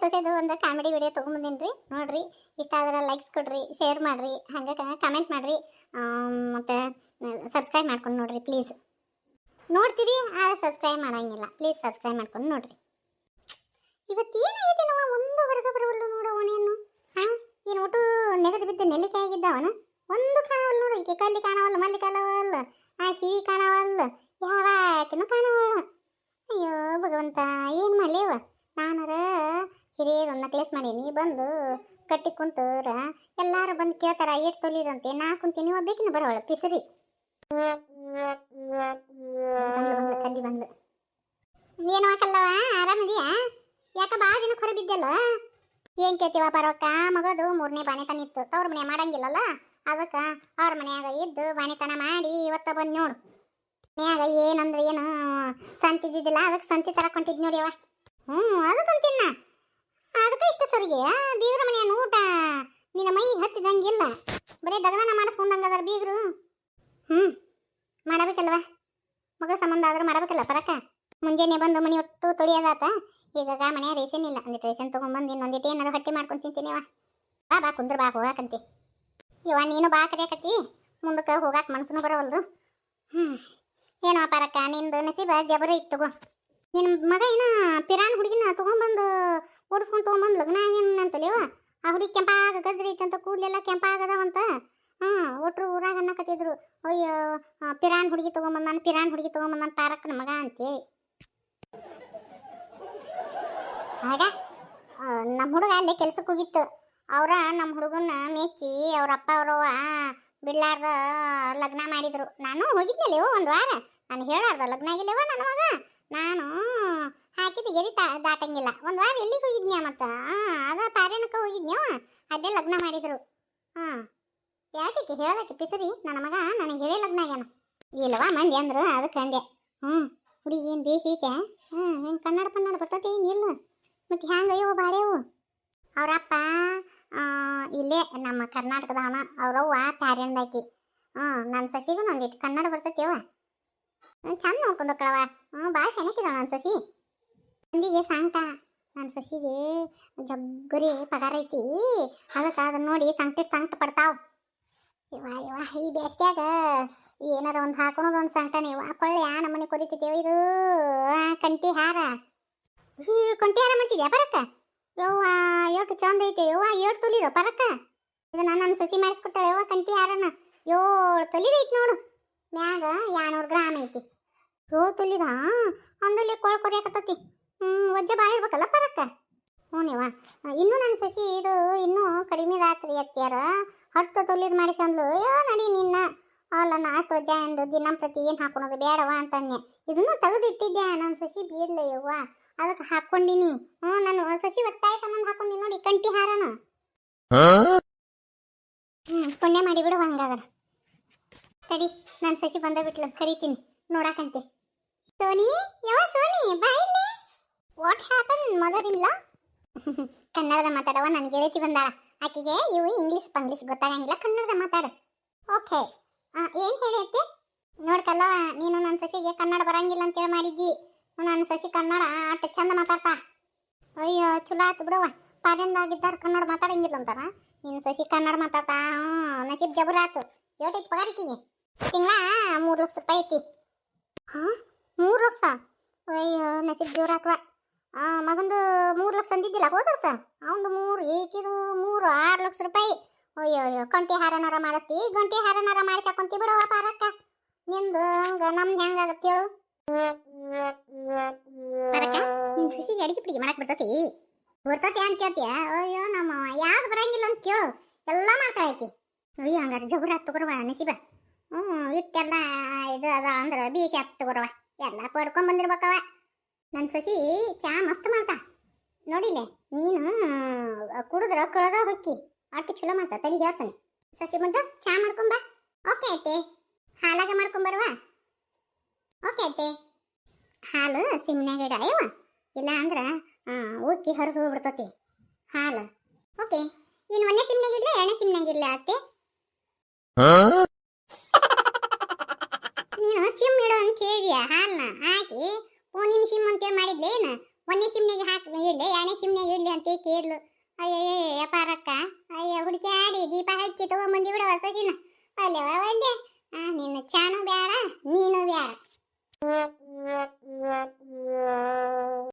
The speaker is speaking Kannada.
ಸೊಸೆದು ಒಂದು ಕಾಮಿಡಿ ವಿಡಿಯೋ ತೊಗೊಂಬಂದಿನಿ ನೋಡ್ರಿ. ಇಷ್ಟ ಆದ್ರೆ ಲೈಕ್ಸ್ ಕೊಡ್ರಿ, ಶೇರ್ ಮಾಡ್ರಿ, ಹಂಗೆ ಕಮೆಂಟ್ ಮಾಡ್ರಿ, ಮತ್ತು ಸಬ್ಸ್ಕ್ರೈಬ್ ಮಾಡ್ಕೊಂಡು ನೋಡ್ರಿ ಪ್ಲೀಸ್. ನೋಡ್ತೀರಿ ಆದರೆ ಸಬ್ಸ್ಕ್ರೈಬ್ ಮಾಡಂಗಿಲ್ಲ, ಪ್ಲೀಸ್ ಸಬ್ಸ್ಕ್ರೈಬ್ ಮಾಡ್ಕೊಂಡು ನೋಡ್ರಿ. ಇವತ್ತು ಏನಾಗಿದೆ ನಾವು ಒಂದು ಹೊರಗೆ ಬರವಲ್ಲು ನೋಡು. ಅವನೇನು ಏನು ಒಟ್ಟು ನೆಗದು ಬಿದ್ದು ನೆಲ್ಲಿಕಾಯಿ ಆಗಿದ್ದವನ ಒಂದು ಕಾಣವಲ್ಲ ನೋಡು. ಈಕೆ ಕಲ್ಲಿ ಕಾಣವಲ್ಲ, ಮಲ್ಲಿ ಕಾಣವಲ್ಲ, ಸಿವಿ ಕಾಣವಲ್ಲ, ಯಾವಾಕಿನೂ ಕಾಣವಲ್ಲ. ಅಯ್ಯೋ ಭಗವಂತ, ಏನು ಮಾಡಲಿವ? ನಾನರ ಹಿರಿಯರೊಂದು ನಕ್ಲೆಸ್ ಮಾಡೀನಿ, ಬಂದು ಕಟ್ಟಿ ಕುಂತವ್ರ ಎಲ್ಲಾರು ಬಂದು ಕೇಳ್ತಾರ ಏಟ್ ತೊಲಿದಂತೆ. ನಾ ಕುಂತೀನಿ, ಒಬ್ಬೇಕಿನ ಬರೋಳ ಪಿಸರಿ ಬಂದ್ಲು ಕಲ್ಲಿ ಬಂದ್ಲು. ಏನು ಹಾಕಲ್ಲವ, ಆರಾಮದಿಯಾ? ಯಾಕ ಭಾಳ ದಿನಕ್ಕೆ ಹೊರ ಬಿದ್ದಲ್ಲ? ಏನ್ ಕೇಳ್ತೀವ ಪರವಕ್ಕ, ಮಗಳದು 3ನೇ ಬಾಣೆತನ ಇತ್ತು, ತವ್ರ ಮನೆ ಮಾಡಂಗಿಲ್ಲಲ್ಲ, ಅದಕ್ಕೆ ಅವ್ರ ಮನ್ಯಾಗ ಇದ್ದು ಬಾಣೆತನ ಮಾಡಿ ಇವತ್ತ ಬಂದು ನೋಡು. ಮನ್ಯಾಗ ಏನಂದ್ರೆ ಏನು ಸಂತಿದ್ದಿದ್ದಿಲ್ಲ, ಅದಕ್ಕೆ ಸಂತಿ ತರಕೊಂಡಿದ್ ನೋಡಿ ಅವ. ಅದಕ್ಕಂತಿನ್ನ ಅದಕ್ಕೆ ಇಷ್ಟ ಸರಿಗೆ ಬೀಗ್ರ ಮನೆಯ ಊಟ ನಿನ್ನ ಮೈ ಹತ್ತಿದಂಗಿಲ್ಲ, ಬರೀ ದಗದನ ಮಾಡಿಸ್ಕೊಂಡಂಗದಾರ ಬೀಗ್ರು. ಮಾಡಬೇಕಲ್ವ, ಮಗಳ ಸಂಬಂಧ ಆದ್ರೂ ಮಾಡಬೇಕಲ್ಲ ಪರಕ. ಮುಂಜಾನೆ ಬಂದು ಮನೆ ಒಟ್ಟು ತೊಳಿಯೋದಾತ. ಈಗ ಮನೆಯ ರೇಷನ್ ಇಲ್ಲ, ಒಂದಿಟ್ಟು ರೇಷನ್ ತೊಗೊಂಡ್ಬಂದು ಇನ್ನೊಂದಿಟ್ಟು ಏನಾರು ಹೊಟ್ಟೆ ಮಾಡ್ಕೊಂಡು ತಿಂತೀನಿವ. ಬಾ ಕುಂದ್ರ ಬಾ ಹೋಗಾಕಂತಿ. ಇವ ನೀನು ಬಾ ಕರಿಯಾಕತ್ತಿ, ಮುಂದಕ್ಕೆ ಹೋಗಾಕ ಮನಸ್ಸು ಬರೋವಲ್ದು. ಏನೋ ಪರಕ್ಕ, ನಿಂದು ನಸೀಬ ಜಬರು ಇತ್ತು. ನಿನ್ನ ಮಗ ಏನ ಪಿರಾನ್ ಹುಡುಗಿನ ತೊಗೊಂಬಂದು ಓಡಿಸ್ಕೊಂಡು ತೊಗೊಂಬಂದು ಲಗ್ನ ಆಗ್ಯಾನಂತಲೇವ. ಆ ಹುಡುಗಿ ಕೆಂಪಾಗ ಗಜ್ರಿ ಇತ್ತಂತ, ಕೂದಲೆಲ್ಲ ಕೆಂಪಾಗದವಂತ. ಒಟ್ರು ಊರಾಗ ಅನ್ನಕತ್ತಿದ್ರು, ಅಯ್ಯೋ ಪಿರಾನ್ ಹುಡುಗಿ ತೊಗೊಂಬಂದಾನ, ಪಿರಾನ್ ಹುಡುಗಿ ತೊಗೊಂಬಂದಾನ ಪಾರಕ್ಕನ ಮಗ ಅಂತೇಳಿ. ಆಗ ನಮ್ಮ ಹುಡುಗ ಅಲ್ಲೇ ಕೆಲ್ಸಕ್ಕೆ ಹೋಗಿತ್ತು. ಅವ್ರ ನಮ್ಮ ಹುಡುಗನ್ನ ಮೆಚ್ಚಿ ಅವ್ರ ಅಪ್ಪ ಅವರವ್ವ ಬಿಡ್ಲಾರ್ದ ಲಗ್ನ ಮಾಡಿದ್ರು. ನಾನು ಹೋಗಿದ್ನಲ್ಲೇವ ಒಂದು ವಾರ, ನಾನು ಹೇಳಾರ್ದ ಲಗ್ನ ಆಗಿಲ್ಲವ ನನ್ನ ಮಗ. ನಾನು ಹಾಕಿದ ಗೆರಿ ದಾಟಂಗಿಲ್ಲ. ಒಂದು ವಾರ ಎಲ್ಲಿಗೆ ಹೋಗಿದ್ನ್ಯಾ? ಮತ್ತು ಅದ ಪಾರೇನಕ್ಕೆ ಹೋಗಿದ್ನ್ಯವ, ಅಲ್ಲೇ ಲಗ್ನ ಮಾಡಿದ್ರು. ಯಾಕೆ ಹೇಳೋದಕ್ಕೆ ಪಿಸರಿ, ನನ್ನ ಮಗ ನನಗೆ ಹೇಳಿ ಲಗ್ನ ಆಗ್ಯಾನ. ಇಲ್ಲವಾ ಮಂದಿ ಅಂದ್ರು, ಅದಕ್ಕೆ ಅಂದೆ. ಹುಡುಗಿ ಏನು ಬೇಸೈತೆ? ಏನು ಕನ್ನಡ ಪನ್ನಡ ಬರ್ತೈತೆ ಏನಿಲ್ಲ? ಮತ್ತು ಹ್ಯಾಂಗಯ್ಯವು ಬಾಳೆವು? ಅವರಪ್ಪ ಇಲ್ಲೇ ನಮ್ಮ ಕರ್ನಾಟಕದವನ, ಅವ್ರವ್ವ ಪ್ಯಾರೆಂದಾಕಿ. ನನ್ನ ಸಸಿಗೂ ಒಂದಿಟ್ಟು ಕನ್ನಡ ಬರ್ತೈತೆವ, ಚಂದ ನೋಡ್ಕೊಂಡು ಹೋಗ್ಕಳವ. ಭಾಳ ಚೆನ್ನಾಗಿದ ನನ್ನ ಸಸಿ. ಮಂದಿಗೆ ಸಾಂಗ್ಟ, ನನ್ನ ಸಸಿಗೆ ಜಗ್ಗರಿ ಪಗಾರ ಐತಿ, ಅದಕ್ಕೆ ಅದನ್ನ ನೋಡಿ ಸಂಕಟ ಪಡ್ತಾವ್. ಇವ ಈ ಬೇಸ್ಗ್ಯಾಗ ಏನಾರ ಒಂದು ಹಾಕೊಳೋದು ಒಂದು ಸಂಕಟನೇ. ಕೊಳ್ಳೆ ನಮ್ಮನೆ ಕೊರಿತಿದ್ದೇವೆ. ಇದು ಕಂಟಿ ಹಾರ, ಕಂಟಿ ಹಾರ ಮಾಡ್ತಿದ್ಯಾ ಪರಕ್ಕ? ಯವ್ವ ಎಷ್ಟು ಚಂದ ಐತೆ ಯವ್ವ, 7 ತೊಲಿದ ಪರಕ್ಕ. ಇದನ್ನ ನನ್ನ ಸಸಿ ಮಾಡಿಸ್ಕೊಟ್ಟಾಳೆ ಯವ್ವ. ಕಂಟಿ ಹಾರನ 7 ತೊಲಿದೈತಿ ನೋಡು, ಮ್ಯಾಗ 200 ಗ್ರಾಮ್ ಐತಿ. 7 ತೊಲಿದ ಅಂದಲ್ಲಿ ಕೊಳ ಕೊರಿಯಾಕತ್ತತಿ. ವಜ್ಜೆ ಭಾಳ ಇರ್ಬೇಕಲ್ಲ ಪರಕ್ಕ? ಹ್ಞೂನಿವ. ಇನ್ನೂ ನನ್ನ ಸಸಿ ಇದು ಇನ್ನೂ ಕಡಿಮೆ ರಾತ್ರಿ ಅತ್ಯಾರ 10 ತೊಲಿದ್ ಮಾಡಿಸಂದ್ಲು. ನಡಿ ನಿನ್ನ ಅಲ್ಲ, ನಾ ಅಷ್ಟು ವಜ್ಜೆ ಅಂದು ದಿನಂಪ್ರತಿ ಏನು ಹಾಕೊಳೋದು ಬೇಡವ ಅಂತನ್ನೆ. ಇದನ್ನು ತೆಗೆದಿಟ್ಟಿದ್ದೆ, ನನ್ನ ಸಸಿ ಬೀರ್ಲ ಯವ್ವ, ಅದಕ್ಕೆ ಹಾಕ್ಕೊಂಡಿನಿ. ನಾನು ಸಸಿ ಒತ್ತಾಯ ಸಂಬಂಧ ಹಾಕೊಂಡಿ ನೋಡಿ ಕಂಟಿ ಹಾರನ. ಪುಣ್ಯ ಮಾಡಿಬಿಡು ಹಂಗಾದ್ರ. ಸರಿ, ನನ್ನ ಸಸಿ ಬಂದ ಬಿಟ್ಲು, ಕರಿತೀನಿ ನೋಡಾಕಂತೆ. ಸೋನಿ ಯಾವ ಸೋನಿ ಬಾ ಇಲ್ಲಿ. ವಾಟ್ ಹ್ಯಾಪನ್ ಮದರ್ ಇನ್ ಲಾ? ಕನ್ನಡದ ಮಾತಾಡವ ನನ್ನ ಗೆಳತಿ ಬಂದಾಳ. ಆಕೆಗೆ ಇವು ಇಂಗ್ಲೀಷ್ ಪಂಗ್ಲೀಷ್ ಗೊತ್ತಾಗಂಗಿಲ್ಲ, ಕನ್ನಡದ ಮಾತಾಡು. ಓಕೆ, ಏನು ಹೇಳಿ ಅತ್ತೆ? ನೋಡ್ಕಲ್ಲವ, ನೀನು ನನ್ನ ಸಸಿಗೆ ಕನ್ನಡ ಬರಂಗಿಲ್ಲ ಅಂತೇಳಿ ಮಾಡಿದ್ದಿ. ನನ್ನ ಸಸಿ ಕನ್ನಡ ಅಷ್ಟು ಚಂದ ಮಾತಾಡ್ತಾ. ಅಯ್ಯೋ ಚಲೋ ಆತು ಬಿಡವ, ಪಾರ್ಯಂದಾಗಿದ್ದಾರ ಕನ್ನಡ ಮಾತಾಡಂಗಿಲ್ಲ ಅಂತಾರ, ನೀನು ಸಸಿ ಕನ್ನಡ ಮಾತಾಡ್ತಾ. ನಸೀಬ್ ಜಬರ್ ಆತು. ಏಟೈತಿ ಪಗಾರಿಕೆಗೆ? ತಿಂಗಳ 3 ಲಕ್ಷ ರೂಪಾಯಿ ಐತಿ. 3 ಲಕ್ಷ? ಅಯ್ಯೋ ನಸೀಬ್ ಜೋರ ಆತ್ವ. ಮಗಂದು 3 ಲಕ್ಷ ಅಂದಿದ್ದಿಲ್ಲ ಹೋದ ವರ್ಷ, ಅವನು 3, ಏಕಿದು 3, 6 ಲಕ್ಷ ರೂಪಾಯಿ. ಅಯ್ಯೋ ಕಂಟಿ ಹಾರನಾರ ಮಾಡಿಸ್ತಿ, ಗಂಟಿ ಹಾರನಾರ ಮಾಡಿ ಹಾಕೊಂತಿ ಬಿಡವ ಪಾರಕ್ಕ. ನಿಂದು ಹಂಗ ನಮ್ದು ಹೆಂಗಾಗತ್ತೆ ಹೇಳು ಪಾರಕ್ಕ? ನಿನ್ ಸಸಿಗೆ ಅಡಿಗೆ ಪಿಡಿಗೆ ಮಾಡಕ್ ಬರ್ತತಿ ಅಂತ ಕೇಳ್ತೀಯ? ಅಯ್ಯೋ ನಮ್ಮ ಯಾವ್ದು ಬರಂಗಿಲ್ಲ ಅಂತ ಕೇಳು, ಎಲ್ಲ ಮಾಡ್ತಾಳೆ ಆಕಿ. ಅಯ್ಯೋ ಹಂಗಾರೆ ಜಬರ ಹತ್ತು ತಗೋರವ ನಸೀಬ. ಇಟ್ಟೆಲ್ಲ ಇದು ಅದ ಅಂದ್ರೆ ಬೀಸಿ ಹತ್ತು ತಗೋರವ, ಎಲ್ಲ ಪಡ್ಕೊಂಡ್ ಬಂದಿರ್ಬೇಕವ. ನನ್ನ ಸಸಿ ಚಾ ಮಸ್ತ್ ಮಾಡ್ತಾ ನೋಡಿಲ್ಲ ನೀನು, ಕುಡಿದ್ರ ಕಳದ ಹೊಕ್ಕಿ ಅಟ್ಟು ಚಲೋ ಮಾಡ್ತಾ. ತಡಿ ಹೇಳ್ತಾನೆ, ಸಸಿ ಬಂದು ಚಾ ಮಾಡ್ಕೊಂಬ. ಓಕೆ ಐತೆ, ಹಾಲಾಗ ಮಾಡ್ಕೊಂಬರ್ವಾ? ಓಕೆ ಐತೆ. ಹಾಲು ಸಿಮ್ನಾಗ ಇಡಯವ, ಇಲ್ಲ ಅಂದ್ರೆ ಉಕ್ಕಿ ಹರಿದು ಹೋಗ್ಬಿಡ್ತತಿ ಹಾಲು. ಓಕೆ, ಇನ್ನು 1ನೇ ಸಿಮ್ನಾಗ ಇಡ್ಲ 2ನೇ ಸಿಮ್ನಾಗ ಇಡ್ಲ ಅತ್ತೆ? ನೀನು ಸಿಮ್ ಇಡು ಅಂತ ಹೇಳಿದ್ಯಾ, ಹಾಲನ್ನ ಹಾಕಿ ಫೋನಿನ ಸಿಮ್ ಅಂತೇಳಿ ಮಾಡಿದ್ಲೇನು? 1ನೇ ಸಿಮ್ನಾಗ ಹಾಕಿ ಇಡ್ಲಿ 2ನೇ ಸಿಮ್ನಾಗ ಇಡ್ಲಿ ಅಂತ ಕೇಳ್ಲು. ಅಯ್ಯಯ್ಯ ಪಾರಕ್ಕ, ಅಯ್ಯ ಹುಡುಕ್ಯಾಡಿ ದೀಪ ಹಚ್ಚಿ ತಗೊಂಬಂದಿ ಬಿಡವ ಸಜಿನ. ಅಲ್ಲೇ ಒಳ್ಳೆ ನಿನ್ನ ಚಾ